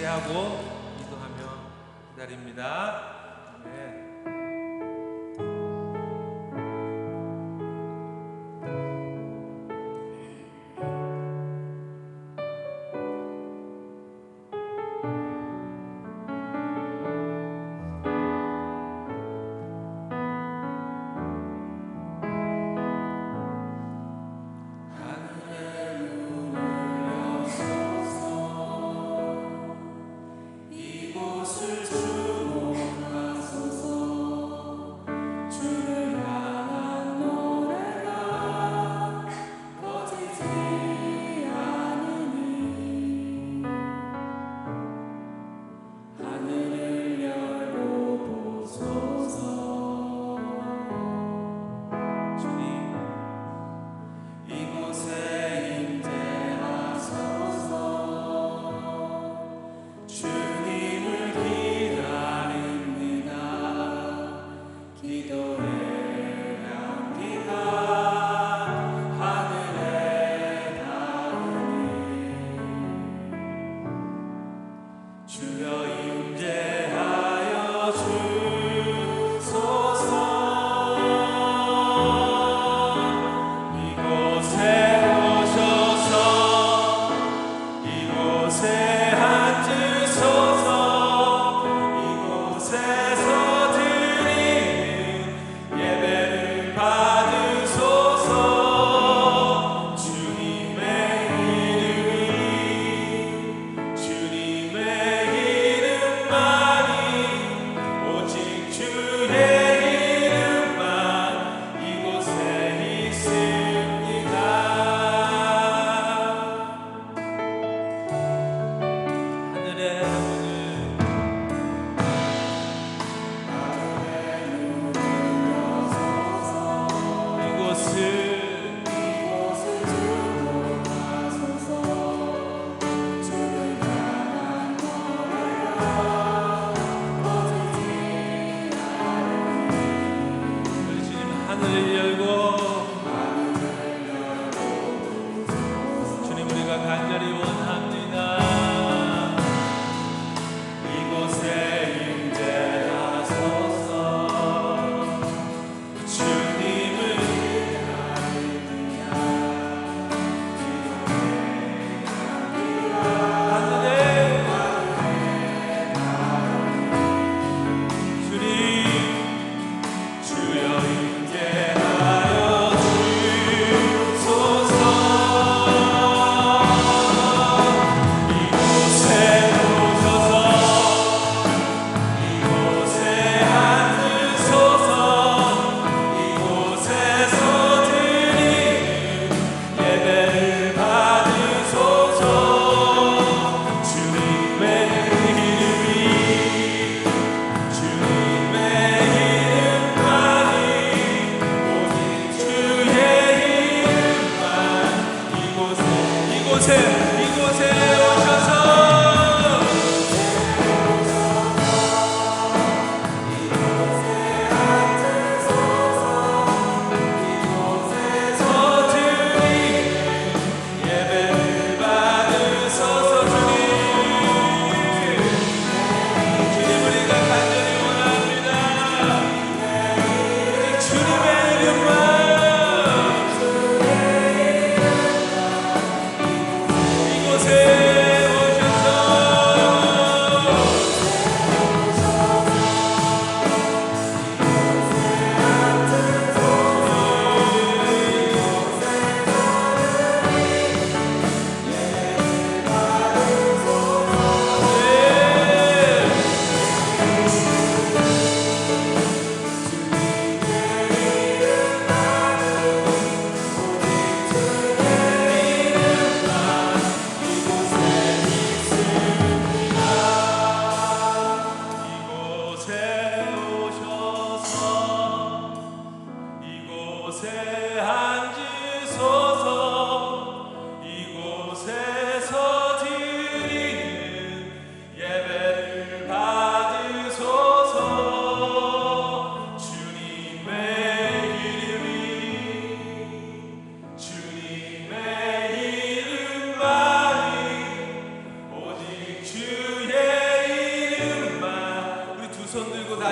예배하고 기도하며 기다립니다. 아멘. 이곳을 주목하소서.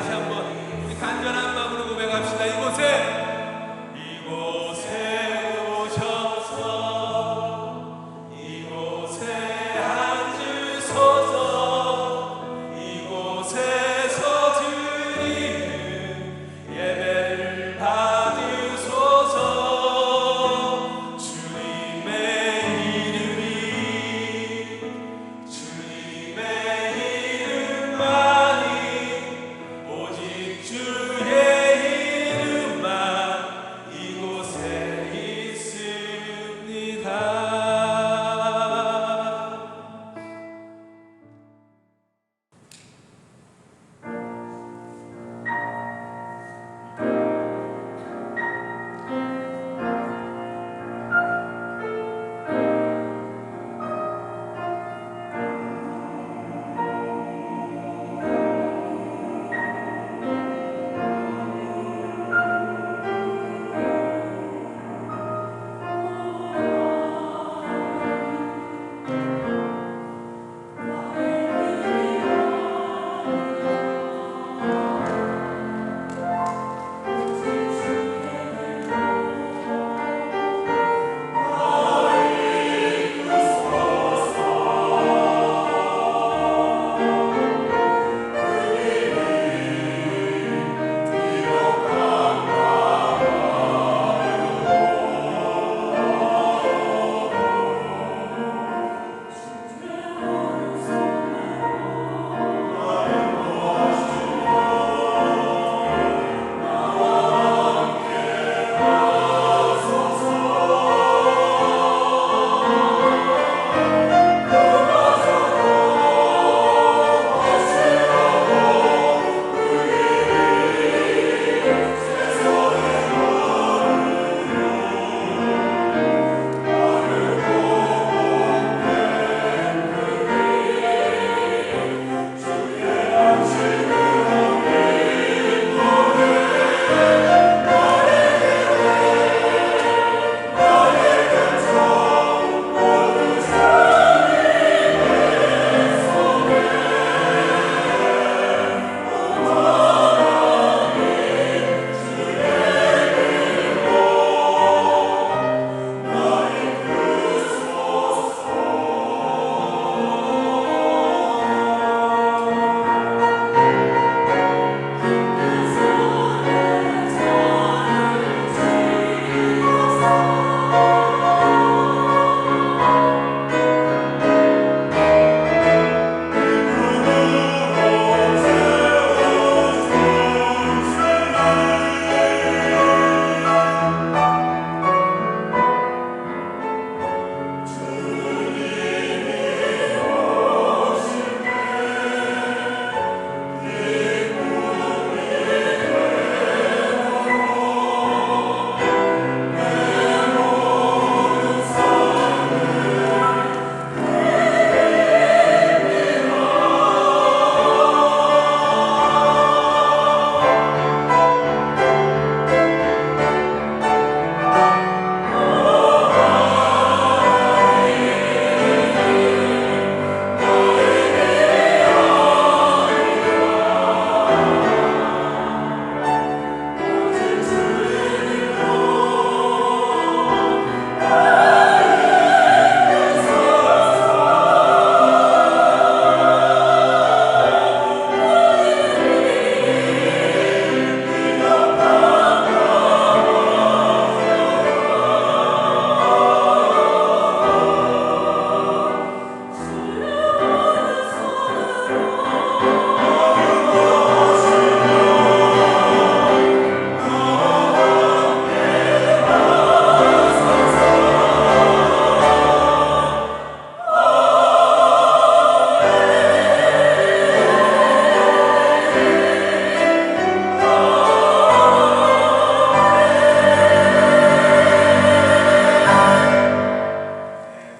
다시 한번 우리 간절한 마음으로 고백합시다. 이곳에 오셔서 이곳에 앉으소서. 이곳에서 드리는 예배를 받으소서. 주님의 이름만이 오직 주의 이름만 이곳에 있습니다.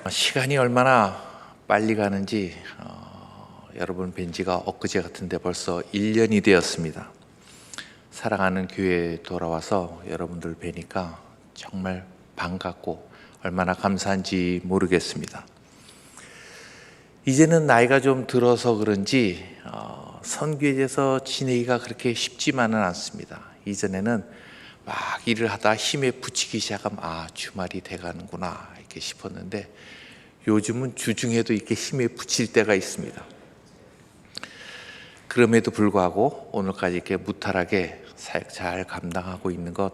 시간이 얼마나 빨리 가는지 여러분 뵌 지가 엊그제 같은데 벌써 1년이 되었습니다. 사랑하는 교회에 돌아와서 여러분들 뵈니까 정말 반갑고 얼마나 감사한지 모르겠습니다. 이제는 나이가 좀 들어서 그런지 선교에서 지내기가 그렇게 쉽지만은 않습니다. 이전에는 막 일을 하다 힘에 부치기 시작하면 주말이 돼가는구나 이렇게 싶었는데, 요즘은 주중에도 이렇게 힘에 부칠 때가 있습니다. 그럼에도 불구하고 오늘까지 이렇게 무탈하게 사역 잘 감당하고 있는 것,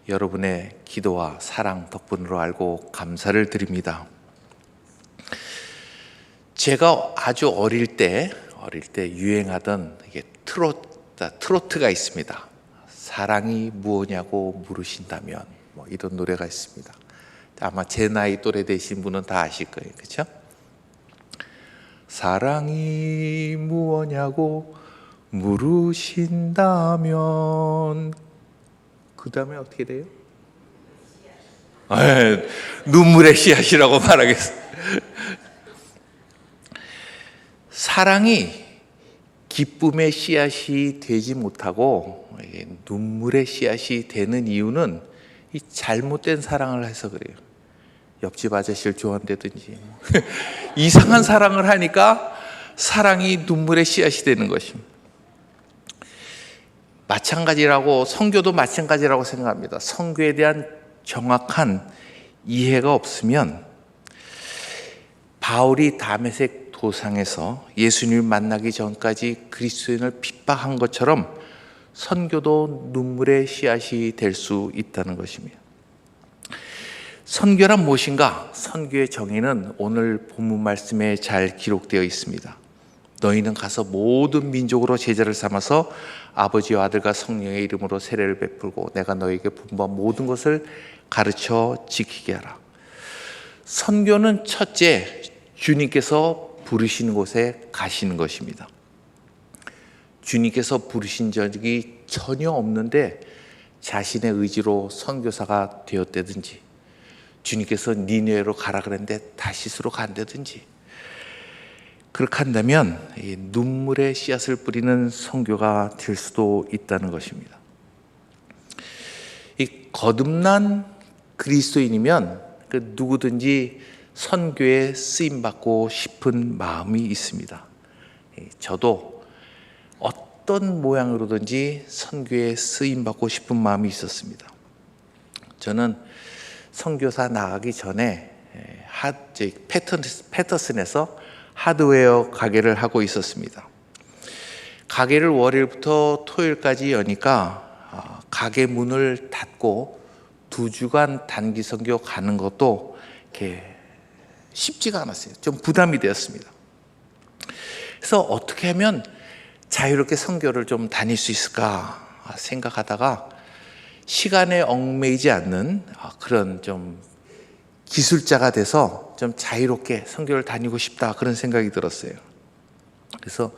여러분의 기도와 사랑 덕분으로 알고 감사를 드립니다. 제가 아주 어릴 때 유행하던 이게 트로트가 있습니다. 사랑이 무엇냐고 물으신다면, 이런 노래가 있습니다. 아마 제 나이 또래 되신 분은 다 아실 거예요, 그렇죠? 사랑이 무엇냐고 물으신다면, 그 다음에 어떻게 돼요? 눈물의 씨앗이라고 말하겠어요. 사랑이 기쁨의 씨앗이 되지 못하고 눈물의 씨앗이 되는 이유는 이 잘못된 사랑을 해서 그래요. 옆집 아저씨를 좋아한다든지 이상한 사랑을 하니까 사랑이 눈물의 씨앗이 되는 것입니다. 마찬가지라고, 선교도 마찬가지라고 생각합니다. 선교에 대한 정확한 이해가 없으면, 바울이 다메섹 도상에서 예수님을 만나기 전까지 그리스도인을 핍박한 것처럼 선교도 눈물의 씨앗이 될 수 있다는 것입니다. 선교란 무엇인가? 선교의 정의는 오늘 본문 말씀에 잘 기록되어 있습니다. 너희는 가서 모든 민족으로 제자를 삼아서 아버지와 아들과 성령의 이름으로 세례를 베풀고 내가 너희에게 분부한 모든 것을 가르쳐 지키게 하라. 선교는 첫째, 주님께서 부르시는 곳에 가시는 것입니다. 주님께서 부르신 적이 전혀 없는데 자신의 의지로 선교사가 되었다든지, 주님께서 니느웨로 가라 그랬는데 다시스로 간다든지, 그렇게 한다면 이 눈물의 씨앗을 뿌리는 선교가 될 수도 있다는 것입니다. 이 거듭난 그리스도인이면 누구든지 선교에 쓰임받고 싶은 마음이 있습니다. 저도 어떤 모양으로든지 선교에 쓰임받고 싶은 마음이 있었습니다. 저는 선교사 나가기 전에 패터슨에서 하드웨어 가게를 하고 있었습니다. 가게를 월요일부터 토요일까지 여니까 가게 문을 닫고 2주간 단기 선교 가는 것도 이렇게 쉽지가 않았어요. 좀 부담이 되었습니다. 그래서 어떻게 하면 자유롭게 선교를 좀 다닐 수 있을까 생각하다가, 시간에 얽매이지 않는 그런 좀 기술자가 돼서 좀 자유롭게 선교를 다니고 싶다, 그런 생각이 들었어요. 그래서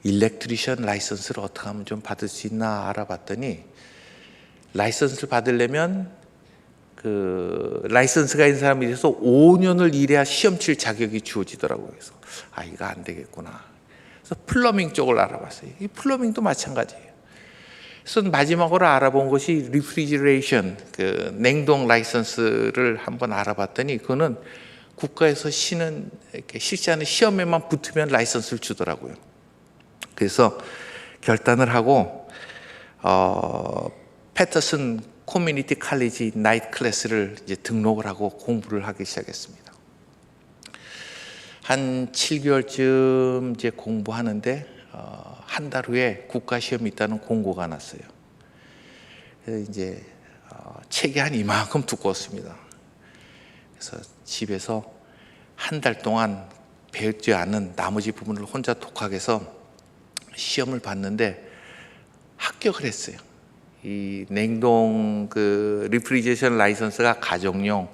일렉트리션 라이선스를 어떻게 하면 좀 받을 수 있나 알아봤더니, 라이선스를 받으려면 라이선스가 있는 사람이 돼서 5년을 일해야 시험 칠 자격이 주어지더라고요. 그래서 이거 안 되겠구나. 그래서 플러밍 쪽을 알아봤어요. 이 플러밍도 마찬가지예요. 그래서 마지막으로 알아본 것이 리프리지레이션, 냉동 라이선스를 한번 알아봤더니, 그거는 국가에서 실시하는 시험에만 붙으면 라이선스를 주더라고요. 그래서 결단을 하고 패터슨 커뮤니티 칼리지 나이트 클래스를 이제 등록을 하고 공부를 하기 시작했습니다. 한 7개월쯤 이제 공부하는데 한 달 후에 국가 시험이 있다는 공고가 났어요. 그래서 이제 책이 한 이만큼 두꺼웠습니다. 그래서 집에서 한 달 동안 배우지 않은 나머지 부분을 혼자 독학해서 시험을 봤는데 합격을 했어요. 이 냉동 리프리제이션 라이선스가 가정용,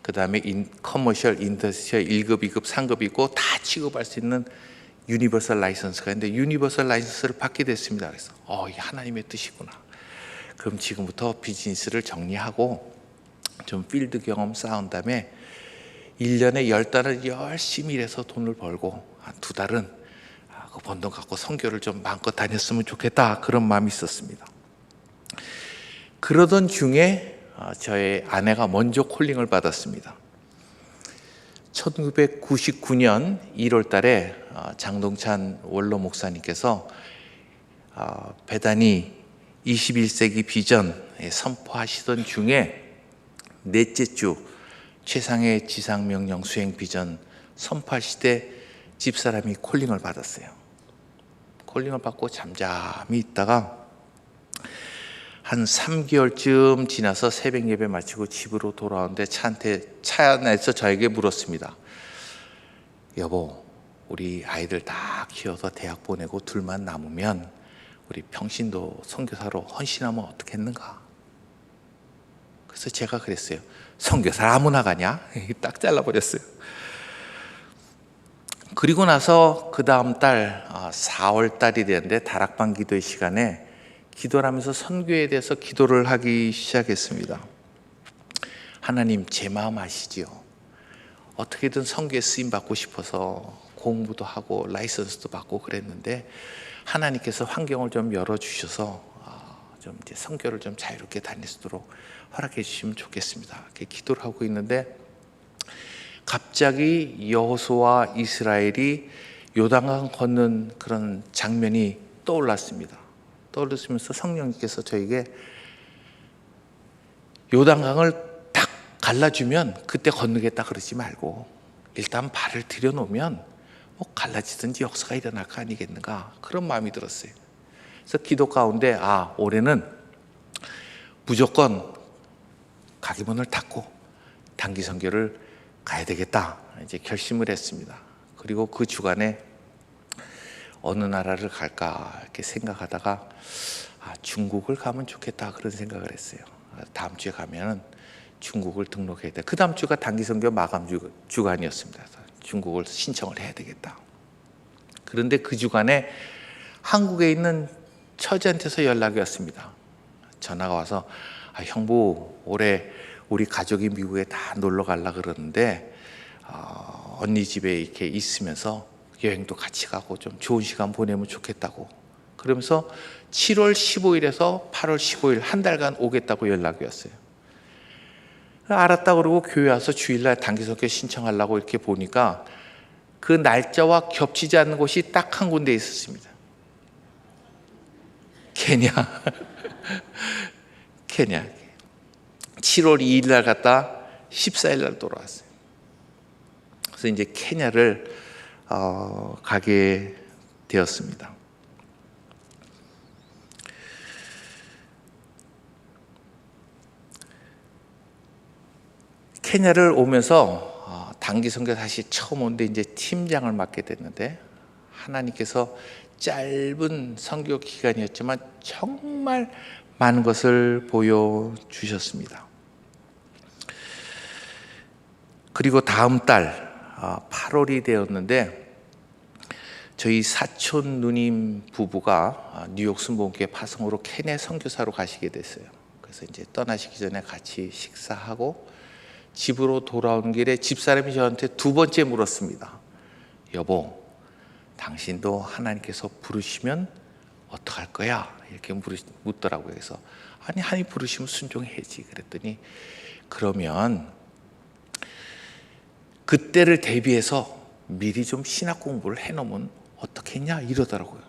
그 다음에 커머셜, 인더스트리얼 1급, 2급, 3급이 있고 다 취급할 수 있는 유니버설 라이선스가 있는데, 유니버설 라이선스를 받게 됐습니다. 그래서 이게 하나님의 뜻이구나. 그럼 지금부터 비즈니스를 정리하고 좀 필드 경험 쌓은 다음에 1년에 10달을 열심히 일해서 돈을 벌고 한 2달은 그 번 돈 갖고 선교를 좀 마음껏 다녔으면 좋겠다, 그런 마음이 있었습니다. 그러던 중에 저의 아내가 먼저 콜링을 받았습니다. 1999년 1월 달에 장동찬 원로 목사님께서 배단이 21세기 비전에 선포하시던 중에 넷째 주 최상의 지상명령 수행 비전 선포하실 때 집사람이 콜링을 받았어요. 콜링을 받고 잠잠히 있다가 한 3개월쯤 지나서 새벽 예배 마치고 집으로 돌아오는데 차 안에서 저에게 물었습니다. 여보, 우리 아이들 다 키워서 대학 보내고 둘만 남으면 우리 평신도 선교사로 헌신하면 어떻겠는가? 그래서 제가 그랬어요. 선교사 아무나 가냐? 딱 잘라버렸어요. 그리고 나서 그 다음 달 4월 달이 되는데 다락방 기도의 시간에 기도를 하면서 선교에 대해서 기도를 하기 시작했습니다. 하나님, 제 마음 아시지요? 어떻게든 선교에 쓰임 받고 싶어서 공부도 하고 라이선스도 받고 그랬는데 하나님께서 환경을 좀 열어주셔서 좀 이제 선교를 좀 자유롭게 다닐 수 있도록 허락해 주시면 좋겠습니다. 이렇게 기도를 하고 있는데 갑자기 여호수아와 이스라엘이 요단강 건넌 그런 장면이 떠올랐습니다. 떠올렸으면서 성령님께서 저에게 요단강을 딱 갈라주면 그때 건너겠다 그러지 말고 일단 발을 들여놓으면 뭐 갈라지든지 역사가 일어날 거 아니겠는가, 그런 마음이 들었어요. 그래서 기도 가운데 올해는 무조건 가기 문을 닫고 단기 선교를 가야 되겠다 이제 결심을 했습니다. 그리고 그 주간에 어느 나라를 갈까 이렇게 생각하다가 중국을 가면 좋겠다 그런 생각을 했어요. 다음 주에 가면은 중국을 등록해야 돼. 그 다음 주가 단기 선교 마감 주간이었습니다. 중국을 신청을 해야 되겠다. 그런데 그 주간에 한국에 있는 처지한테서 연락이 왔습니다. 전화가 와서 형부, 올해 우리 가족이 미국에 다 놀러 가려 그러는데 언니 집에 이렇게 있으면서 여행도 같이 가고 좀 좋은 시간 보내면 좋겠다고. 그러면서 7월 15일에서 8월 15일 한 달간 오겠다고 연락이 왔어요. 알았다 그러고 교회 와서 주일날 단기선교 신청하려고 이렇게 보니까 그 날짜와 겹치지 않는 곳이 딱 한 군데 있었습니다. 케냐. 케냐. 7월 2일 날 갔다 14일 날 돌아왔어요. 그래서 이제 케냐를 가게 되었습니다. 케냐를 오면서 단기 선교 다시 처음 오는데 이제 팀장을 맡게 됐는데 하나님께서 짧은 선교 기간이었지만 정말 많은 것을 보여주셨습니다. 그리고 다음 달 8월이 되었는데 저희 사촌 누님 부부가 뉴욕 순복음교회 파송으로 케냐 선교사로 가시게 됐어요. 그래서 이제 떠나시기 전에 같이 식사하고 집으로 돌아오는 길에 집사람이 저한테 두 번째 물었습니다. 여보, 당신도 하나님께서 부르시면 어떡할 거야? 이렇게 묻더라고요. 그래서 아니, 하나님 부르시면 순종해야지. 그랬더니 그러면 그때를 대비해서 미리 좀 신학 공부를 해놓으면 어떻겠냐 이러더라고요.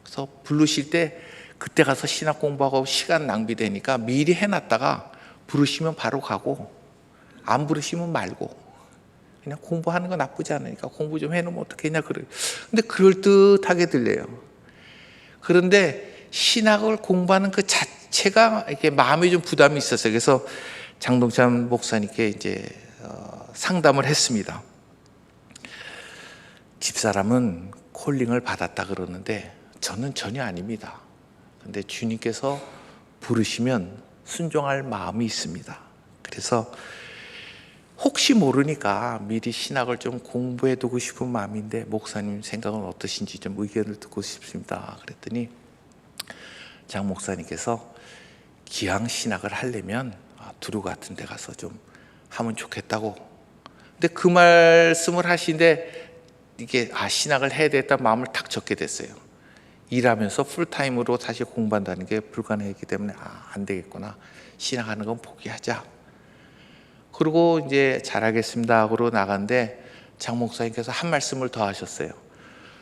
그래서 부르실 때 그때 가서 신학 공부하고 시간 낭비되니까 미리 해놨다가 부르시면 바로 가고 안 부르시면 말고 그냥 공부하는 거 나쁘지 않으니까 공부 좀 해놓으면 어떻겠냐 그래요. 근데 그럴듯하게 들려요. 그런데 신학을 공부하는 그 자체가 이렇게 마음에 좀 부담이 있었어요. 그래서 장동찬 목사님께 이제 상담을 했습니다. 집사람은 콜링을 받았다 그러는데 저는 전혀 아닙니다. 근데 주님께서 부르시면 순종할 마음이 있습니다. 그래서 혹시 모르니까 미리 신학을 좀 공부해 두고 싶은 마음인데 목사님 생각은 어떠신지 좀 의견을 듣고 싶습니다. 그랬더니 장 목사님께서 기왕 신학을 하려면 두루 같은 데 가서 좀 하면 좋겠다고. 근데 그 말씀을 하시는데 이게 신학을 해야 되겠다는 마음을 탁 적게 됐어요. 일하면서 풀타임으로 다시 공부한다는 게 불가능했기 때문에 안 되겠구나. 신학하는 건 포기하자. 그리고 이제 잘하겠습니다 하고 나갔는데 장 목사님께서 한 말씀을 더 하셨어요.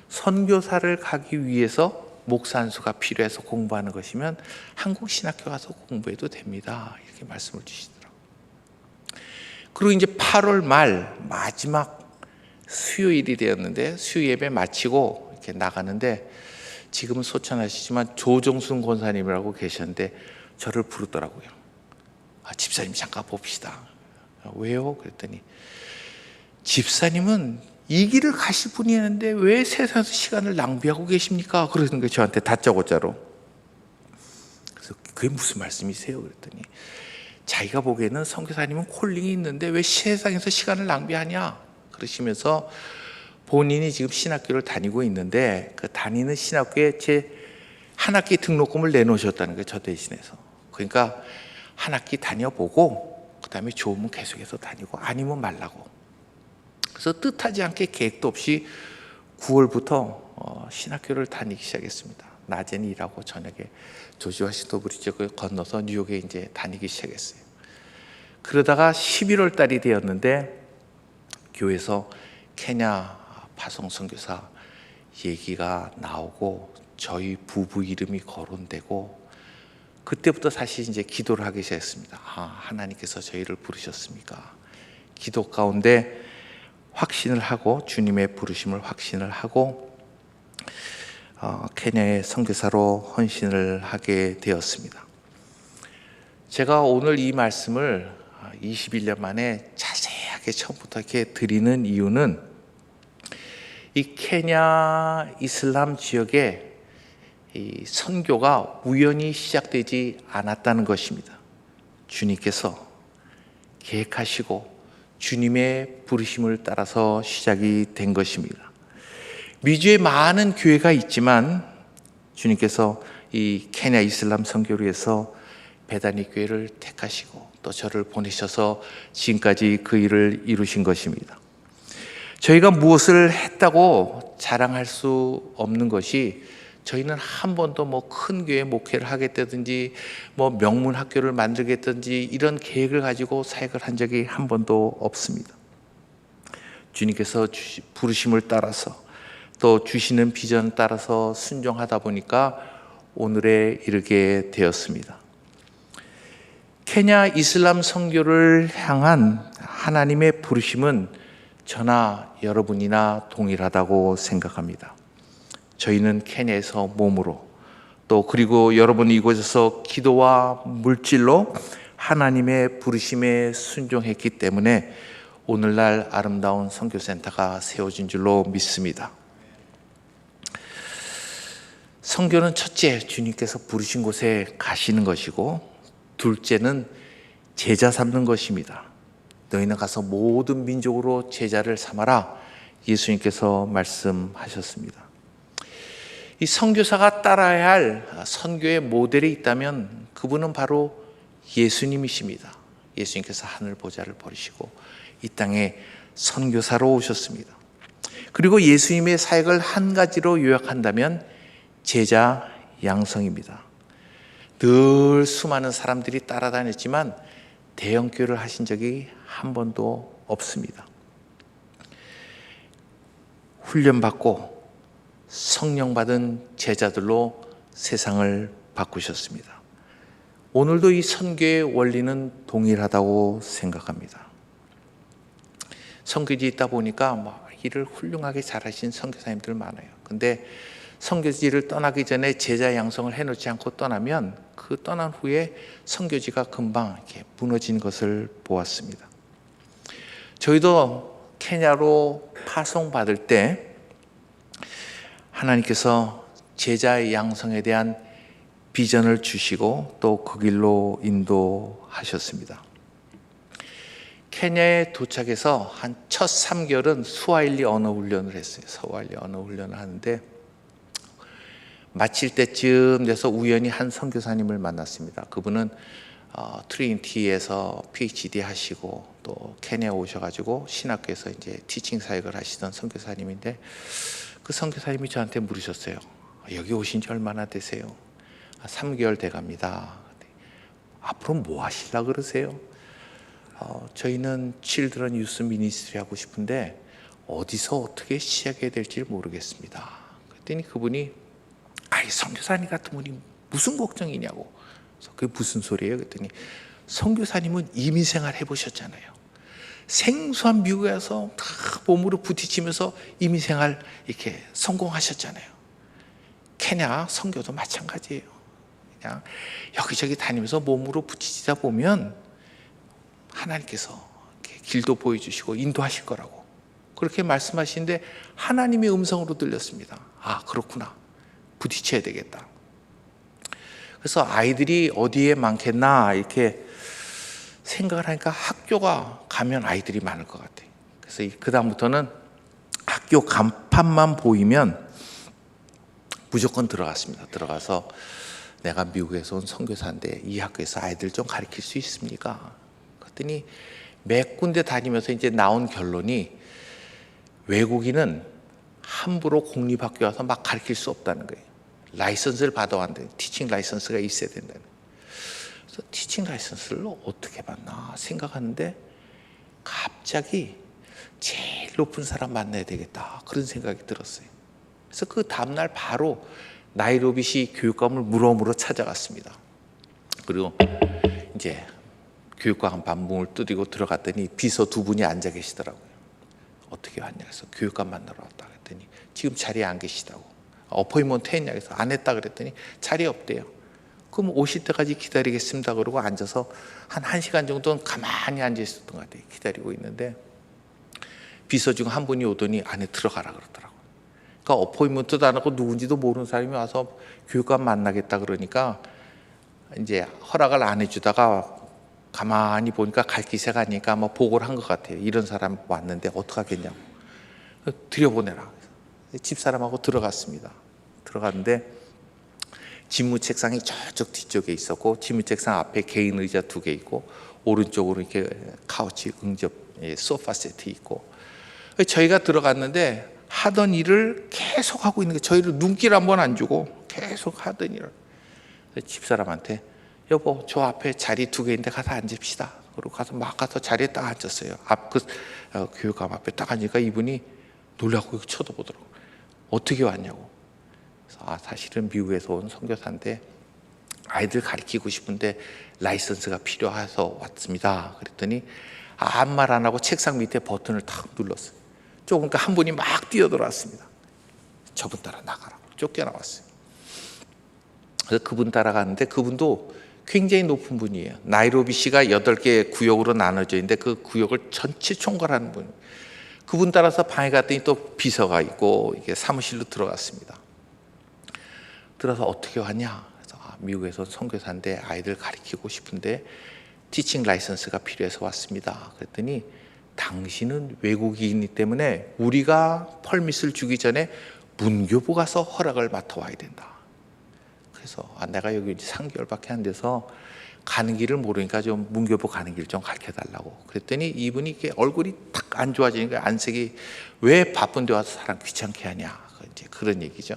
선교사를 가기 위해서 목사 한 수가 필요해서 공부하는 것이면 한국 신학교 가서 공부해도 됩니다. 이렇게 말씀을 주시더라고요. 그리고 이제 8월 말 마지막 수요일이 되었는데 수요 예배 마치고 이렇게 나가는데 지금은 소천하시지만 조정순 권사님이라고 계셨는데 저를 부르더라고요. 집사님 잠깐 봅시다. 왜요? 그랬더니 집사님은 이 길을 가실 분이었는데 왜 세상에서 시간을 낭비하고 계십니까? 그러는 거예요. 저한테 다짜고짜로. 그래서 그게 무슨 말씀이세요? 그랬더니 자기가 보기에는 선교사님은 콜링이 있는데 왜 세상에서 시간을 낭비하냐? 그러시면서 본인이 지금 신학교를 다니고 있는데 그 다니는 신학교에 제 한 학기 등록금을 내놓으셨다는 거예요. 저 대신해서. 그러니까 한 학기 다녀보고 그 다음에 좋으면 계속해서 다니고 아니면 말라고. 그래서 뜻하지 않게 계획도 없이 9월부터 신학교를 다니기 시작했습니다. 낮에는 일하고 저녁에 조지 워싱턴 브리지를 건너서 뉴욕에 이제 다니기 시작했어요. 그러다가 11월 달이 되었는데 교회에서 케냐 파송 선교사 얘기가 나오고 저희 부부 이름이 거론되고 그때부터 사실 이제 기도를 하기 시작했습니다. 하나님께서 저희를 부르셨습니까? 기도 가운데 확신을 하고 주님의 부르심을 확신을 하고 케냐의 선교사로 헌신을 하게 되었습니다. 제가 오늘 이 말씀을 21년 만에 자세하게 처음부터 이렇게 드리는 이유는 이 케냐 이슬람 지역에 이 선교가 우연히 시작되지 않았다는 것입니다. 주님께서 계획하시고 주님의 부르심을 따라서 시작이 된 것입니다. 미주에 많은 교회가 있지만 주님께서 이 케냐 이슬람 선교를 위해서 베다니 교회를 택하시고 또 저를 보내셔서 지금까지 그 일을 이루신 것입니다. 저희가 무엇을 했다고 자랑할 수 없는 것이 저희는 한 번도 뭐 큰 교회 목회를 하겠다든지 뭐 명문 학교를 만들겠다든지 이런 계획을 가지고 사역을 한 적이 한 번도 없습니다. 주님께서 부르심을 따라서 또 주시는 비전을 따라서 순종하다 보니까 오늘에 이르게 되었습니다. 케냐 이슬람 선교를 향한 하나님의 부르심은 저나 여러분이나 동일하다고 생각합니다. 저희는 케냐에서 몸으로 또 그리고 여러분이 이곳에서 기도와 물질로 하나님의 부르심에 순종했기 때문에 오늘날 아름다운 선교센터가 세워진 줄로 믿습니다. 선교는 첫째, 주님께서 부르신 곳에 가시는 것이고 둘째는 제자 삼는 것입니다. 너희는 가서 모든 민족으로 제자를 삼아라. 예수님께서 말씀하셨습니다. 이 선교사가 따라야 할 선교의 모델이 있다면 그분은 바로 예수님이십니다. 예수님께서 하늘 보좌를 버리시고 이 땅에 선교사로 오셨습니다. 그리고 예수님의 사역을 한 가지로 요약한다면 제자 양성입니다. 늘 수많은 사람들이 따라다녔지만 대형교회를 하신 적이 한 번도 없습니다. 훈련받고 성령 받은 제자들로 세상을 바꾸셨습니다. 오늘도 이 선교의 원리는 동일하다고 생각합니다. 선교지에 있다 보니까 일을 훌륭하게 잘하신 선교사님들 많아요. 근데 선교지를 떠나기 전에 제자 양성을 해놓지 않고 떠나면 그 떠난 후에 선교지가 금방 이렇게 무너진 것을 보았습니다. 저희도 케냐로 파송받을 때 하나님께서 제자의 양성에 대한 비전을 주시고 또 그 길로 인도하셨습니다. 케냐에 도착해서 한 첫 3개월은 스와힐리 언어 훈련을 했어요. 스와힐리 언어 훈련을 하는데 마칠 때쯤 돼서 우연히 한 선교사님을 만났습니다. 그분은 트리니티에서 PhD 하시고 또 케냐에 오셔가지고 신학교에서 이제 티칭 사역을 하시던 선교사님인데 그 선교사님이 저한테 물으셨어요. 여기 오신 지 얼마나 되세요? 3개월 돼갑니다. 앞으로 뭐 하시려고 그러세요? 저희는 칠드런 유스 미니스트리 하고 싶은데 어디서 어떻게 시작해야 될지 모르겠습니다. 그랬더니 그분이 아이 선교사님 같은 분이 무슨 걱정이냐고. 그래서 그게 무슨 소리예요? 그랬더니 선교사님은 이민생활 해보셨잖아요. 생소한 미국에서 다 몸으로 부딪히면서 이민생활 이렇게 성공하셨잖아요. 케냐 선교도 마찬가지예요. 그냥 여기저기 다니면서 몸으로 부딪히다 보면 하나님께서 이렇게 길도 보여주시고 인도하실 거라고 그렇게 말씀하시는데 하나님의 음성으로 들렸습니다. 아 그렇구나. 부딪혀야 되겠다. 그래서 아이들이 어디에 많겠나 이렇게 생각을 하니까 학교가 가면 아이들이 많을 것 같아요. 그래서 그 다음부터는 학교 간판만 보이면 무조건 들어갔습니다. 들어가서 내가 미국에서 온 선교사인데 이 학교에서 아이들 좀 가르칠 수 있습니까? 그랬더니 몇 군데 다니면서 이제 나온 결론이 외국인은 함부로 공립학교 와서 막 가르칠 수 없다는 거예요. 라이선스를 받아왔는데 티칭 라이선스가 있어야 된다는 거예요. 그래서 티칭 라이선스를 어떻게 받나 생각하는데 갑자기 제일 높은 사람 만나야 되겠다 그런 생각이 들었어요. 그래서 그 다음날 바로 나이로비시 교육감을 물어물어 찾아갔습니다. 그리고 이제 교육감 반문을 두드리고 들어갔더니 비서 두 분이 앉아 계시더라고요. 어떻게 왔냐 그래서 교육감 만나러 왔다 그랬더니 지금 자리에 안 계시다고. 어포인먼트 했냐 그래서 안 했다 그랬더니 자리 없대요. 그럼 오실 때까지 기다리겠습니다 그러고 앉아서 한 1시간 정도는 가만히 앉아 있었던 것 같아요. 기다리고 있는데 비서 중 한 분이 오더니 안에 들어가라 그러더라고요. 그러니까 어포인먼트도 안 하고 누군지도 모르는 사람이 와서 교육감 만나겠다 그러니까 이제 허락을 안 해주다가 가만히 보니까 갈 기세가 아니니까 아마 보고를 한 것 같아요. 이런 사람 왔는데 어떡하겠냐고. 들여보내라. 집사람하고 들어갔습니다. 들어갔는데 집무 책상이 저쪽 뒤쪽에 있었고 집무 책상 앞에 개인 의자 2개 있고 오른쪽으로 이렇게 카우치 응접 소파 세트 있고 저희가 들어갔는데 하던 일을 계속 하고 있는 게 저희를 눈길 한번 안 주고 계속 하던 일을 집사람한테 여보 저 앞에 자리 2개인데 가서 앉읍시다. 그리고 가서 막 가서 자리에 딱 앉았어요. 앞 그 교육감 앞에 딱 앉으니까 이분이 놀라고 쳐다보더라고요. 어떻게 왔냐고. 그래서 사실은 미국에서 온 선교사인데 아이들 가르치고 싶은데 라이선스가 필요해서 왔습니다. 그랬더니 아무 말 안 하고 책상 밑에 버튼을 탁 눌렀어요. 조금 한 분이 막 뛰어들어왔습니다. 저분 따라 나가라고 쫓겨나왔어요. 그래서 그분 따라가는데 그분도 굉장히 높은 분이에요. 나이로비시가 8개 구역으로 나눠져 있는데 그 구역을 전체 총괄하는 분. 그분 따라서 방에 갔더니 또 비서가 있고 이게 사무실로 들어갔습니다. 들어서 어떻게 왔냐? 그래서 미국에서 선교사인데 아이들 가르치고 싶은데 티칭 라이선스가 필요해서 왔습니다. 그랬더니 당신은 외국인이기 때문에 우리가 펄밋을 주기 전에 문교부 가서 허락을 맡아와야 된다. 그래서 내가 여기 3개월밖에 안 돼서 가는 길을 모르니까 좀 문교부 가는 길 좀 가르쳐 달라고. 그랬더니 이분이 이렇게 얼굴이 딱 안 좋아지니까 안색이 왜 바쁜데 와서 사람 귀찮게 하냐. 이제 그런 얘기죠.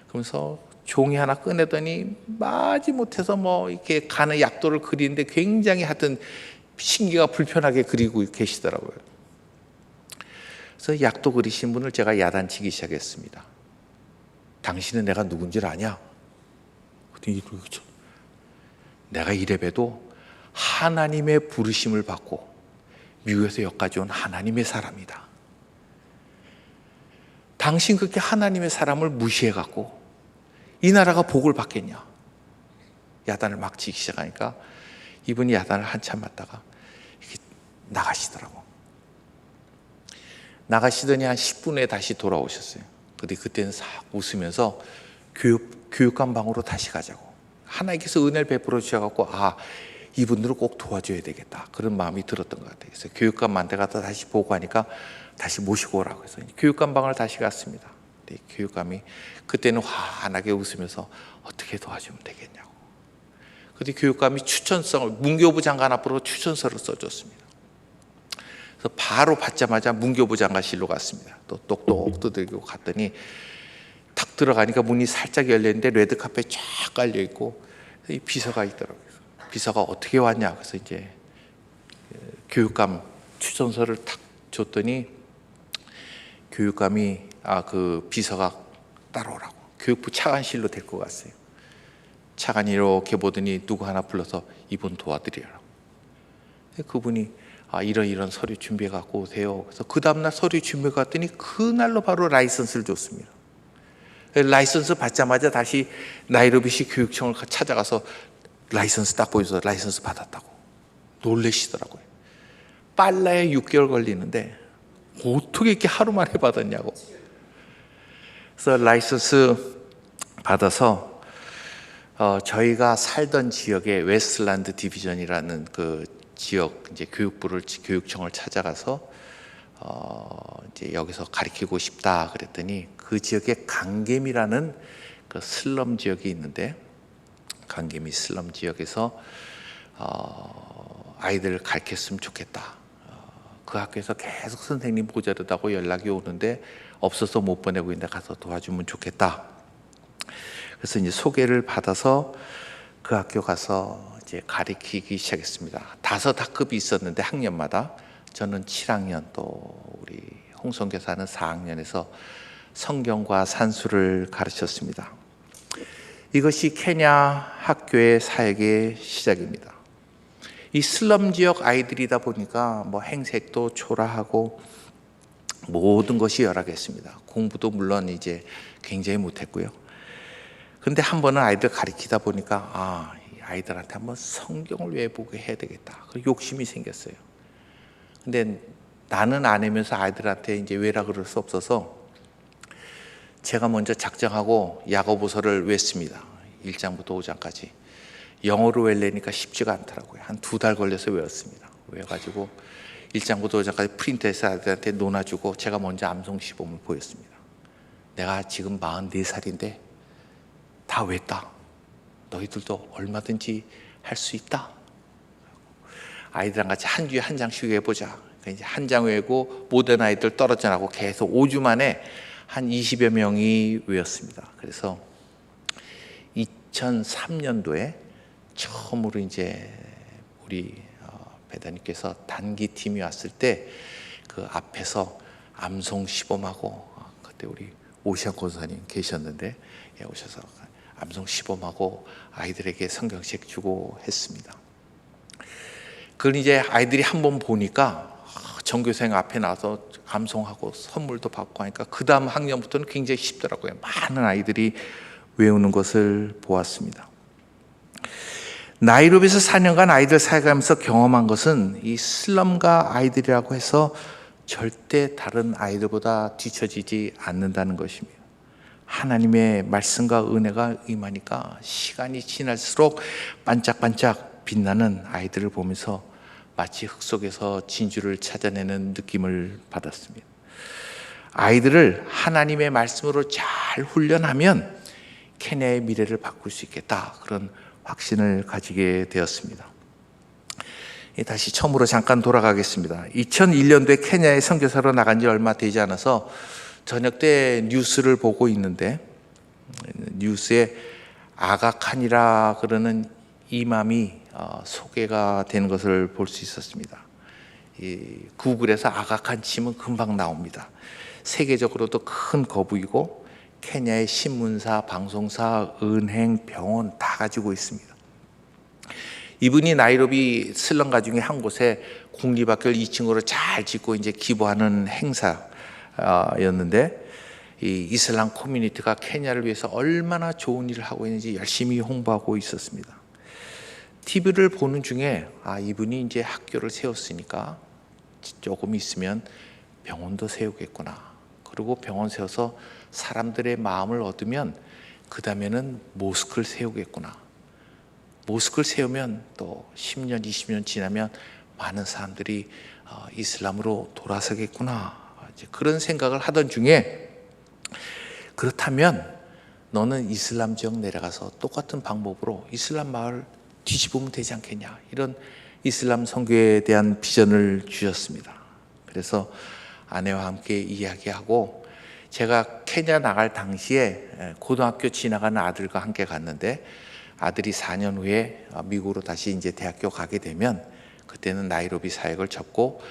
그러면서 종이 하나 꺼내더니 마지못해서 뭐 이렇게 가는 약도를 그리는데 굉장히 하여튼 신기가 불편하게 그리고 계시더라고요. 그래서 약도 그리신 분을 제가 야단치기 시작했습니다. 당신은 내가 누군지 아냐? 내가 이래봬도 하나님의 부르심을 받고 미국에서 여기까지 온 하나님의 사람이다. 당신 그렇게 하나님의 사람을 무시해갖고 이 나라가 복을 받겠냐? 야단을 막 치기 시작하니까 이분이 야단을 한참 맞다가 이렇게 나가시더라고. 나가시더니 한 10분 후에 다시 돌아오셨어요. 근데 그때는 싹 웃으면서 교육감 방으로 다시 가자고. 하나님께서 은혜를 베풀어 주셔갖고 이분들을 꼭 도와줘야 되겠다. 그런 마음이 들었던 것 같아요. 그래서 교육감한테 가서 다시 보고하니까 다시 모시고 오라고 해서 교육감 방을 다시 갔습니다. 근데 교육감이 그때는 환하게 웃으면서 어떻게 도와주면 되겠냐고. 근데 교육감이 추천성을 문교부 장관 앞으로 추천서를 써줬습니다. 그래서 바로 받자마자 문교부 장관실로 갔습니다. 또 똑똑 두들기고 갔더니 탁 들어가니까 문이 살짝 열렸는데 레드카펫 쫙 깔려 있고 이 비서가 있더라고요. 비서가 어떻게 왔냐? 그래서 이제 교육감 추천서를 탁 줬더니 교육감이 그 비서가 따라오라고 교육부 차관실로 데리고 갔어요. 차관이 이렇게 보더니 누구 하나 불러서 이분 도와드리라고. 그분이 이런 서류 준비해 갖고 오세요. 그래서 그 다음날 서류 준비해 갔더니 그날로 바로 라이선스를 줬습니다. 라이선스 받자마자 다시 나이로비시 교육청을 찾아가서 라이선스 딱 보여서 라이선스 받았다고 놀라시더라고요. 빨라야 6개월 걸리는데 어떻게 이렇게 하루 만에 받았냐고. 그래서 라이선스 받아서 저희가 살던 지역의 웨스트랜드 디비전이라는 그 지역 이제 교육청을 찾아가서 이제 여기서 가르치고 싶다 그랬더니 그 지역에 강겜이라는 그 슬럼 지역이 있는데 강겜이 슬럼 지역에서 아이들을 가르쳤으면 좋겠다. 그 학교에서 계속 선생님 모자르다고 연락이 오는데 없어서 못 보내고 있는데 가서 도와주면 좋겠다. 그래서 이제 소개를 받아서 그 학교 가서 이제 가르치기 시작했습니다. 5학급이 있었는데 학년마다 저는 7학년 또 우리 홍성교사는 4학년에서 성경과 산수를 가르쳤습니다. 이것이 케냐 학교의 사역의 시작입니다. 이 슬럼 지역 아이들이다 보니까 뭐 행색도 초라하고 모든 것이 열악했습니다. 공부도 물론 이제 굉장히 못했고요. 근데 한 번은 아이들 가르치다 보니까 이 아이들한테 한번 성경을 외우게 해야 되겠다. 그 욕심이 생겼어요. 근데 나는 안 외면서 아이들한테 이제 외라 그럴 수 없어서 제가 먼저 작정하고 야고보서를 외웠습니다. 1장부터 5장까지. 영어로 외우려니까 쉽지가 않더라고요. 한 2달 걸려서 외웠습니다. 외워가지고 1장부터 5장까지 프린트해서 아이들한테 논아주고 제가 먼저 암송 시범을 보였습니다. 내가 지금 44살인데 다 외웠다. 너희들도 얼마든지 할 수 있다. 아이들랑 같이 한 주에 한 장씩 외워보자. 이제 한 장 외우고 모든 아이들 떨어져 나고 계속 5주 만에 한 20여 명이 외웠습니다. 그래서 2003년도에 처음으로 이제 우리 배다님께서 단기 팀이 왔을 때 그 앞에서 암송 시범하고 그때 우리 오시안 권사님 계셨는데 오셔서 암송 시범하고 아이들에게 성경책 주고 했습니다. 그걸 이제 아이들이 한번 보니까 전교생 앞에 나와서 암송하고 선물도 받고 하니까 그 다음 학년부터는 굉장히 쉽더라고요. 많은 아이들이 외우는 것을 보았습니다. 나이로비에서 4년간 아이들 사역하면서 경험한 것은 이 슬럼가 아이들이라고 해서 절대 다른 아이들보다 뒤처지지 않는다는 것입니다. 하나님의 말씀과 은혜가 임하니까 시간이 지날수록 반짝반짝 빛나는 아이들을 보면서 마치 흙 속에서 진주를 찾아내는 느낌을 받았습니다. 아이들을 하나님의 말씀으로 잘 훈련하면 케냐의 미래를 바꿀 수 있겠다. 그런 확신을 가지게 되었습니다. 다시 처음으로 잠깐 돌아가겠습니다. 2001년도에 케냐에 선교사로 나간 지 얼마 되지 않아서 저녁 때 뉴스를 보고 있는데 뉴스에 아가칸이라 그러는 이맘이 소개가 되는 것을 볼 수 있었습니다. 이 구글에서 아가칸 치면 금방 나옵니다. 세계적으로도 큰 거부이고 케냐의 신문사, 방송사, 은행, 병원 다 가지고 있습니다. 이분이 나이로비 슬럼가 중에 한 곳에 공립학교를 2층으로 잘 짓고 이제 기부하는 행사였는데 이 이슬람 커뮤니티가 케냐를 위해서 얼마나 좋은 일을 하고 있는지 열심히 홍보하고 있었습니다. TV를 보는 중에 이분이 이제 학교를 세웠으니까 조금 있으면 병원도 세우겠구나. 그리고 병원 세워서 사람들의 마음을 얻으면 그 다음에는 모스크를 세우겠구나. 모스크를 세우면 또 10년, 20년 지나면 많은 사람들이 이슬람으로 돌아서겠구나. 이제 그런 생각을 하던 중에 그렇다면 너는 이슬람 지역 내려가서 똑같은 방법으로 이슬람 마을 뒤집으면 되지 않겠냐. 이런 이슬람 선교에 대한 비전을 주셨습니다. 그래서 아내와 함께 이야기하고 제가 케냐 나갈 당시에 고등학교 지나가는 아들과 함께 갔는데 아들이 4년 후에 미국으로 다시 이제 대학교 가게 되면 그때는 나이로비 사역을 접고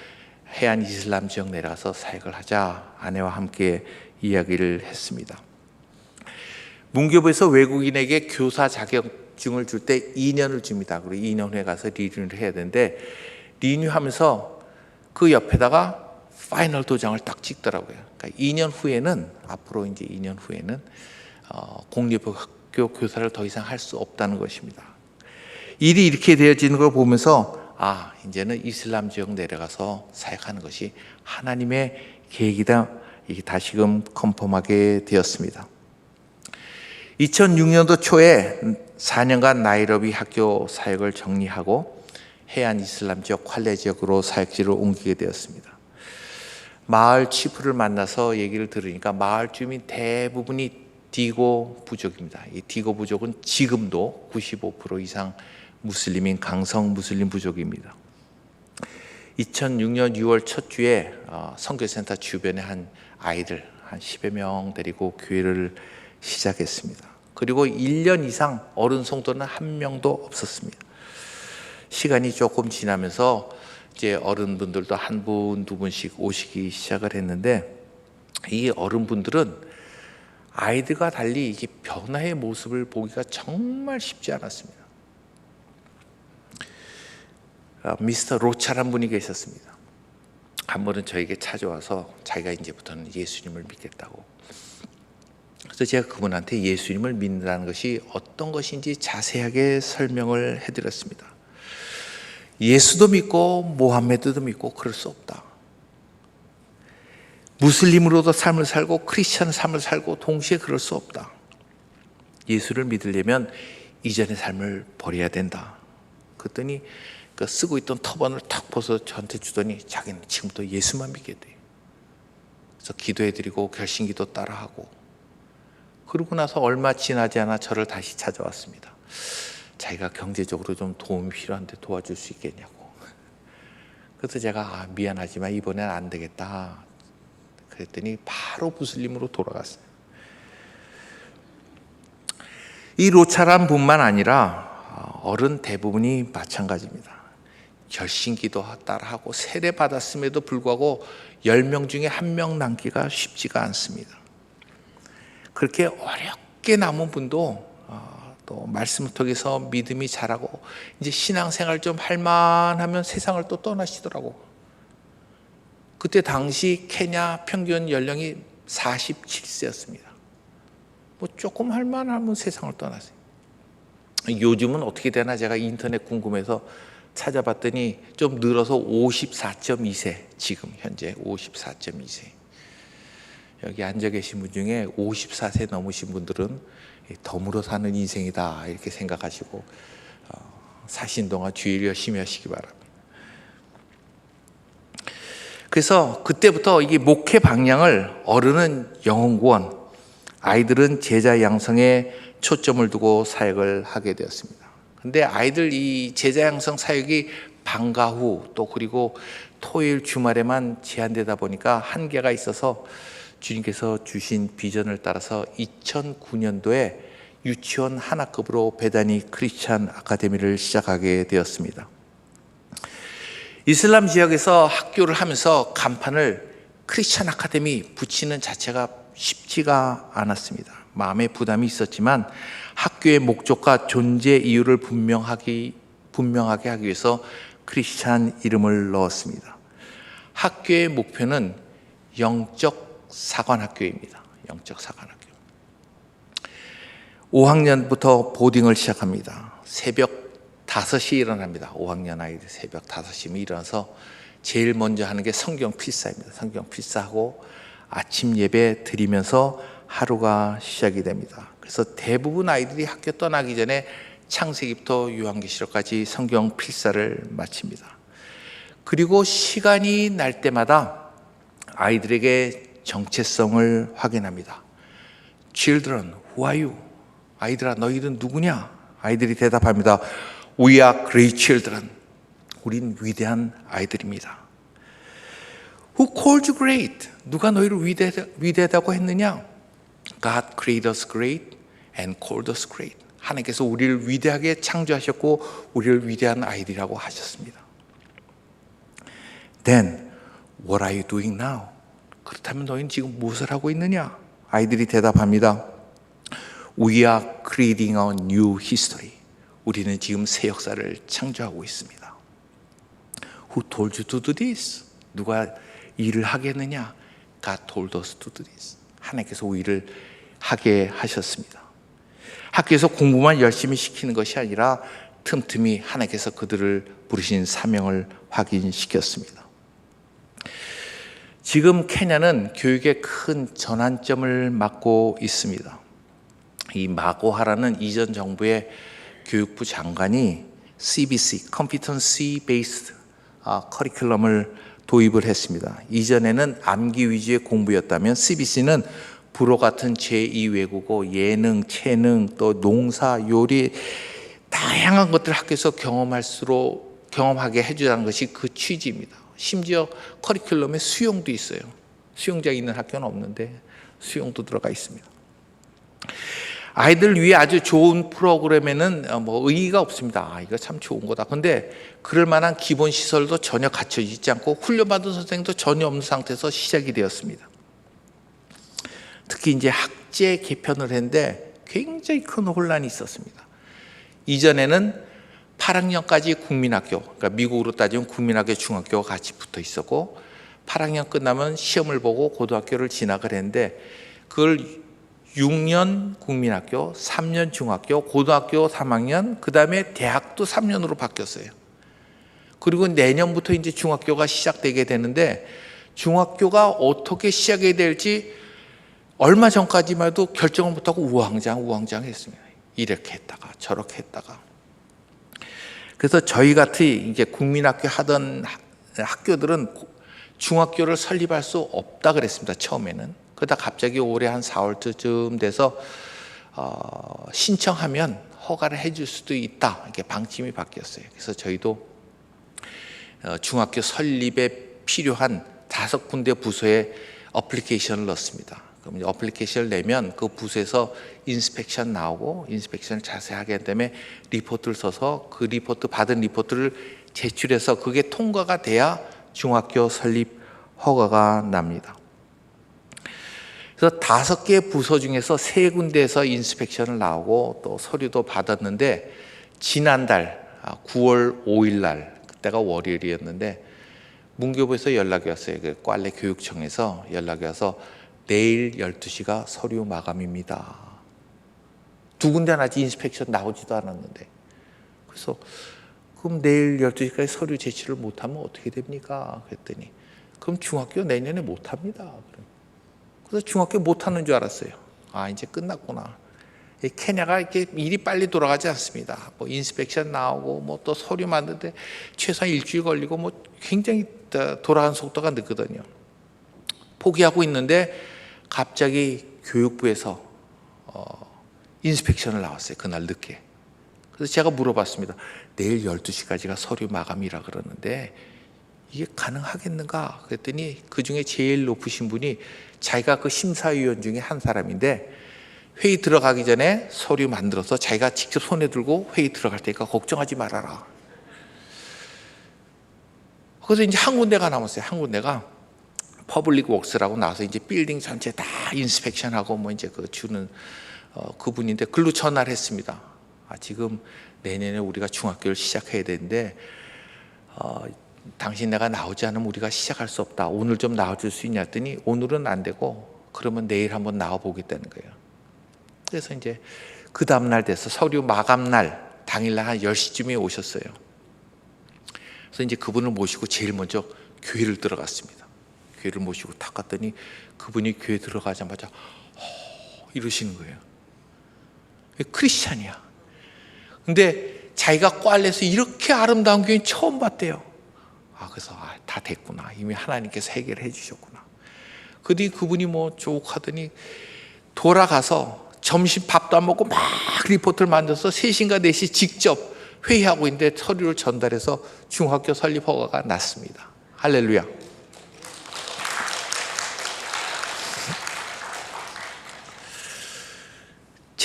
해안 이슬람 지역 내려가서 사역을 하자 아내와 함께 이야기를 했습니다. 문교부에서 외국인에게 교사 자격증을 줄 때 2년을 줍니다. 그리고 2년 후에 가서 리뉴를 해야 되는데 리뉴하면서 그 옆에다가 파이널 도장을 딱 찍더라고요. 그러니까 2년 후에는 앞으로 이제 2년 후에는 공립학교 교사를 더 이상 할 수 없다는 것입니다. 일이 이렇게 되어지는 걸 보면서 이제는 이슬람 지역 내려가서 사역하는 것이 하나님의 계획이다. 이게 다시금 컨펌하게 되었습니다. 2006년도 초에 4년간 나이로비 학교 사역을 정리하고 해안 이슬람 지역 콸레 지역으로 사역지를 옮기게 되었습니다. 마을 치프를 만나서 얘기를 들으니까 마을 주민 대부분이 디고 부족입니다. 이 디고 부족은 지금도 95% 이상 무슬림인 강성 무슬림 부족입니다. 2006년 6월 첫 주에 선교센터 주변에 한 아이들 한 10여 명 데리고 교회를 시작했습니다. 그리고 1년 이상 어른 성도는 한 명도 없었습니다. 시간이 조금 지나면서 이제 어른분들도 한 분, 두 분씩 오시기 시작을 했는데 이 어른분들은 아이들과 달리 이게 변화의 모습을 보기가 정말 쉽지 않았습니다. 미스터 로차란 분이 계셨습니다. 한 번은 저에게 찾아와서 자기가 이제부터는 예수님을 믿겠다고. 그래서 제가 그분한테 예수님을 믿는다는 것이 어떤 것인지 자세하게 설명을 해드렸습니다. 예수도 믿고 모함메드도 믿고 그럴 수 없다. 무슬림으로도 삶을 살고 크리스천 삶을 살고 동시에 그럴 수 없다. 예수를 믿으려면 이전의 삶을 버려야 된다. 그랬더니 그 쓰고 있던 터번을 탁 벗어 저한테 주더니 자기는 지금부터 예수만 믿게 돼. 그래서 기도해드리고 결심기도 따라하고 그러고 나서 얼마 지나지 않아 저를 다시 찾아왔습니다. 자기가 경제적으로 좀 도움이 필요한데 도와줄 수 있겠냐고. 그래서 제가 미안하지만 이번엔 안 되겠다. 그랬더니 바로 무슬림으로 돌아갔어요. 이 로차란 분만 아니라 어른 대부분이 마찬가지입니다. 결심기도 따라하고 세례 받았음에도 불구하고 10명 중에 1명 남기가 쉽지가 않습니다. 그렇게 어렵게 남은 분도 또 말씀을 통해서 믿음이 자라고 이제 신앙생활 좀 할만하면 세상을 또 떠나시더라고. 그때 당시 케냐 평균 연령이 47세였습니다. 뭐 조금 할만하면 세상을 떠나세요. 요즘은 어떻게 되나 제가 인터넷 궁금해서 찾아봤더니 좀 늘어서 54.2세, 지금 현재 54.2세. 여기 앉아 계신 분 중에 54세 넘으신 분들은 덤으로 사는 인생이다 이렇게 생각하시고 사신 동안 주일 열심히 하시기 바랍니다. 그래서 그때부터 이게 목회 방향을 어른은 영혼 구원, 아이들은 제자 양성에 초점을 두고 사역을 하게 되었습니다. 근데 아이들 이 제자 양성 사역이 방과 후 또 그리고 토요일 주말에만 제한되다 보니까 한계가 있어서 주님께서 주신 비전을 따라서 2009년도에 유치원 하나급으로 베다니 크리스찬 아카데미를 시작하게 되었습니다. 이슬람 지역에서 학교를 하면서 간판을 크리스찬 아카데미 붙이는 자체가 쉽지가 않았습니다. 마음에 부담이 있었지만 학교의 목적과 존재 이유를 분명하게 하기 위해서 크리스찬 이름을 넣었습니다. 학교의 목표는 영적 사관학교입니다. 영적 사관학교. 5학년부터 보딩을 시작합니다. 새벽 5시에 일어납니다. 5학년 아이들 새벽 5시면 일어나서 제일 먼저 하는 게 성경 필사입니다. 성경 필사하고 아침 예배 드리면서 하루가 시작이 됩니다. 그래서 대부분 아이들이 학교 떠나기 전에 창세기부터 요한계시록까지 성경 필사를 마칩니다. 그리고 시간이 날 때마다 아이들에게 정체성을 확인합니다. Children, who are you? 아이들아, 너희들은 누구냐? 아이들이 대답합니다. We are great children. 우린 위대한 아이들입니다. Who called you great? 누가 너희를 위대하다고 했느냐? God created us great and called us great. 하나님께서 우리를 위대하게 창조하셨고 우리를 위대한 아이들이라고 하셨습니다. Then what are you doing now? 그렇다면 너희는 지금 무엇을 하고 있느냐? 아이들이 대답합니다. We are creating a new history. 우리는 지금 새 역사를 창조하고 있습니다. Who told you to do this? 누가 일을 하겠느냐? God told us to do this. 하나님께서 일을 하게 하셨습니다. 학교에서 공부만 열심히 시키는 것이 아니라 틈틈이 하나님께서 그들을 부르신 사명을 확인시켰습니다. 지금 케냐는 교육의 큰 전환점을 맞고 있습니다. 이 마고하라는 이전 정부의 교육부 장관이 CBC, Competency Based 커리큘럼을 도입을 했습니다. 이전에는 암기 위주의 공부였다면 CBC는 불어 같은 제2 외국어, 예능, 체능, 또 농사, 요리 다양한 것들을 학교에서 경험하게 해주자는 것이 그 취지입니다. 심지어 커리큘럼에 수영도 있어요. 수영장이 있는 학교는 없는데 수영도 들어가 있습니다. 아이들 위해 아주 좋은 프로그램에는 의의가 없습니다. 이거 참 좋은 거다. 근데 그럴 만한 기본 시설도 전혀 갖춰져 있지 않고 훈련받은 선생님도 전혀 없는 상태에서 시작이 되었습니다. 특히 이제 학제 개편을 했는데 굉장히 큰 혼란이 있었습니다. 이전에는 8학년까지 국민학교, 그러니까 미국으로 따지면 국민학교, 중학교가 같이 붙어 있었고 8학년 끝나면 시험을 보고 고등학교를 진학을 했는데 그걸 6년 국민학교, 3년 중학교, 고등학교 3학년, 그 다음에 대학도 3년으로 바뀌었어요. 그리고 내년부터 이제 중학교가 시작되게 되는데 중학교가 어떻게 시작이 될지 얼마 전까지만 해도 결정을 못하고 우왕좌왕 했습니다. 이렇게 했다가 저렇게 했다가. 그래서 저희 같은 이제 국민학교 하던 학교들은 중학교를 설립할 수 없다 그랬습니다. 처음에는. 그러다 갑자기 올해 한 4월쯤 돼서 신청하면 허가를 해줄 수도 있다. 이렇게 방침이 바뀌었어요. 그래서 저희도 중학교 설립에 필요한 5군데 부서에 어플리케이션을 넣었습니다. 그럼 어플리케이션을 내면 그 부서에서 인스펙션 나오고 인스펙션을 자세히 하게 한 다음에 리포트를 써서 그 리포트 받은 리포트를 제출해서 그게 통과가 돼야 중학교 설립 허가가 납니다. 그래서 5개 부서 중에서 3군데에서 인스펙션을 나오고 또 서류도 받았는데 지난달 9월 5일 날 그때가 월요일이었는데 문교부에서 연락이 왔어요. 그 꽈레 교육청에서 연락이 와서 내일 12시가 서류 마감입니다. 2군데는 아직 인스펙션 나오지도 않았는데 그래서 그럼 내일 12시까지 서류 제출을 못하면 어떻게 됩니까? 그랬더니 그럼 중학교 내년에 못합니다. 그래서 중학교 못하는 줄 알았어요. 이제 끝났구나. 케냐가 이렇게 일이 빨리 돌아가지 않습니다. 인스펙션 나오고 또 서류 만드는데 최소한 일주일 걸리고 굉장히 돌아가는 속도가 늦거든요. 포기하고 있는데 갑자기 교육부에서 인스펙션을 나왔어요. 그날 늦게. 그래서 제가 물어봤습니다. 내일 12시까지가 서류 마감이라 그러는데 이게 가능하겠는가? 그랬더니 그중에 제일 높으신 분이 자기가 그 심사위원 중에 한 사람인데 회의 들어가기 전에 서류 만들어서 자기가 직접 손에 들고 회의 들어갈 테니까 걱정하지 말아라. 그래서 이제 한 군데가 남았어요. 한 군데가 퍼블릭 웍스라고 나와서 이제 빌딩 전체 다 인스펙션하고 이제 그 주는 그분인데 글로 전화를 했습니다. 지금 내년에 우리가 중학교를 시작해야 되는데 당신 내가 나오지 않으면 우리가 시작할 수 없다. 오늘 좀 나와줄 수 있냐 했더니 오늘은 안 되고 그러면 내일 한번 나와 보겠다는 거예요. 그래서 이제 그 다음날 돼서 서류 마감날 당일날 한 10시쯤에 오셨어요. 그래서 이제 그분을 모시고 제일 먼저 교회를 들어갔습니다. 교회를 모시고 탁 갔더니 그분이 교회 들어가자마자 이러시는 거예요. 크리스찬이야. 근데 자기가 꽈레에서 이렇게 아름다운 교회 처음 봤대요. 그래서 다 됐구나. 이미 하나님께서 해결해 주셨구나. 그 뒤 그분이 쭉 하더니 돌아가서 점심 밥도 안 먹고 막 리포트를 만들어서 3시인가 4시 직접 회의하고 있는데 서류를 전달해서 중학교 설립 허가가 났습니다. 할렐루야.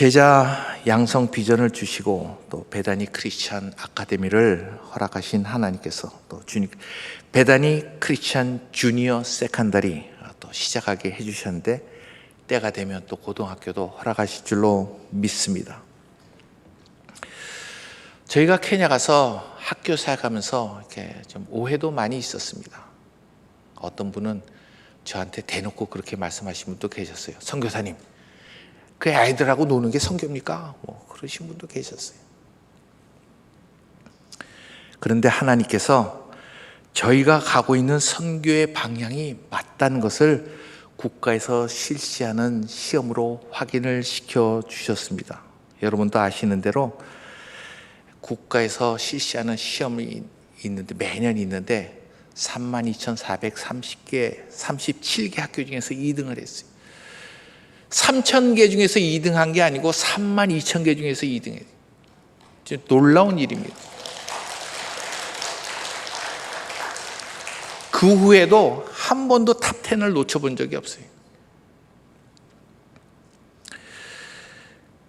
제자 양성 비전을 주시고 또 베다니 크리스찬 아카데미를 허락하신 하나님께서 또 주님 베다니 크리스찬 주니어 세컨더리 또 시작하게 해주셨는데 때가 되면 또 고등학교도 허락하실 줄로 믿습니다. 저희가 케냐 가서 학교 사역하면서 이렇게 좀 오해도 많이 있었습니다. 어떤 분은 저한테 대놓고 그렇게 말씀하신 분도 계셨어요. 선교사님, 그 아이들하고 노는 게 선교입니까? 뭐 그러신 분도 계셨어요. 그런데 하나님께서 저희가 가고 있는 선교의 방향이 맞다는 것을 국가에서 실시하는 시험으로 확인을 시켜 주셨습니다. 여러분도 아시는 대로 국가에서 실시하는 시험이 있는데 매년 있는데 32,430개, 37개 학교 중에서 2등을 했어요. 3,000개 중에서 2등한 게 아니고 32,000개 중에서 2등했어요. 놀라운 일입니다. 그 후에도 한 번도 탑10을 놓쳐본 적이 없어요.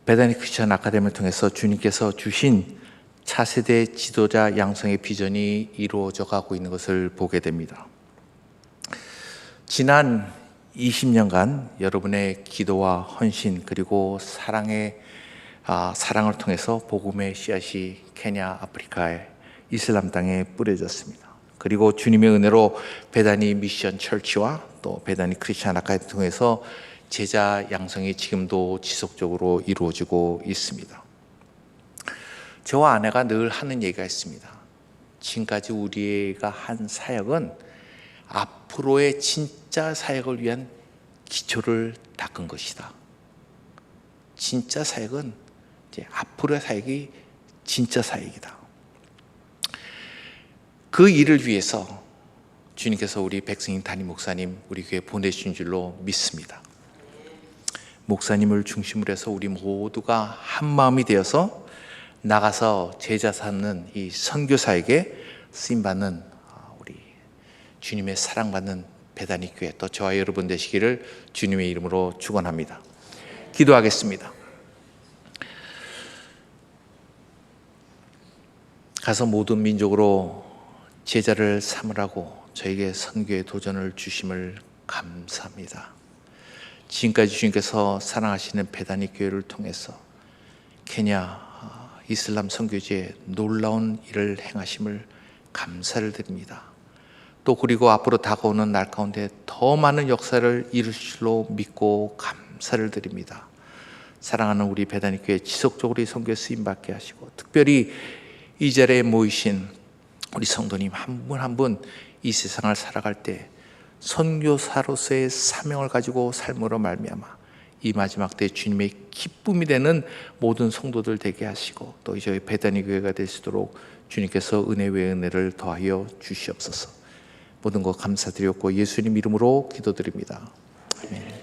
베다니 크리스천 아카데미를 통해서 주님께서 주신 차세대 지도자 양성의 비전이 이루어져 가고 있는 것을 보게 됩니다. 지난 20년간 여러분의 기도와 헌신 그리고 사랑을 통해서 복음의 씨앗이 케냐 아프리카의 이슬람 땅에 뿌려졌습니다. 그리고 주님의 은혜로 베다니 미션 철치와 또 베다니 크리스천 아카데미를 통해서 제자 양성이 지금도 지속적으로 이루어지고 있습니다. 저와 아내가 늘 하는 얘기가 있습니다. 지금까지 우리가 한 사역은 앞으로의 진짜 사역을 위한 기초를 닦은 것이다. 진짜 사역은 이제 앞으로의 사역이 진짜 사역이다. 그 일을 위해서 주님께서 우리 백승인 담임 목사님 우리 교회 보내주신 줄로 믿습니다. 목사님을 중심으로 해서 우리 모두가 한 마음이 되어서 나가서 제자 삼는 이 선교사에게 쓰임받는 우리 주님의 사랑받는 베다니 교회 또 저와 여러분 되시기를 주님의 이름으로 축원합니다. 기도하겠습니다. 가서 모든 민족으로 제자를 삼으라고 저에게 선교의 도전을 주심을 감사합니다. 지금까지 주님께서 사랑하시는 베다니 교회를 통해서 케냐 이슬람 선교지에 놀라운 일을 행하심을 감사를 드립니다. 또 그리고 앞으로 다가오는 날 가운데 더 많은 역사를 이루실 줄로 믿고 감사를 드립니다. 사랑하는 우리 베다니 교회 지속적으로 이 선교에 쓰임받게 하시고 특별히 이 자리에 모이신 우리 성도님 한 분 한 분 이 세상을 살아갈 때 선교사로서의 사명을 가지고 삶으로 말미암아 이 마지막 때 주님의 기쁨이 되는 모든 성도들 되게 하시고 또 저희 베다니 교회가 될 수 있도록 주님께서 은혜 외 은혜를 더하여 주시옵소서. 모든 것 감사드렸고 예수님 이름으로 기도드립니다. 아멘.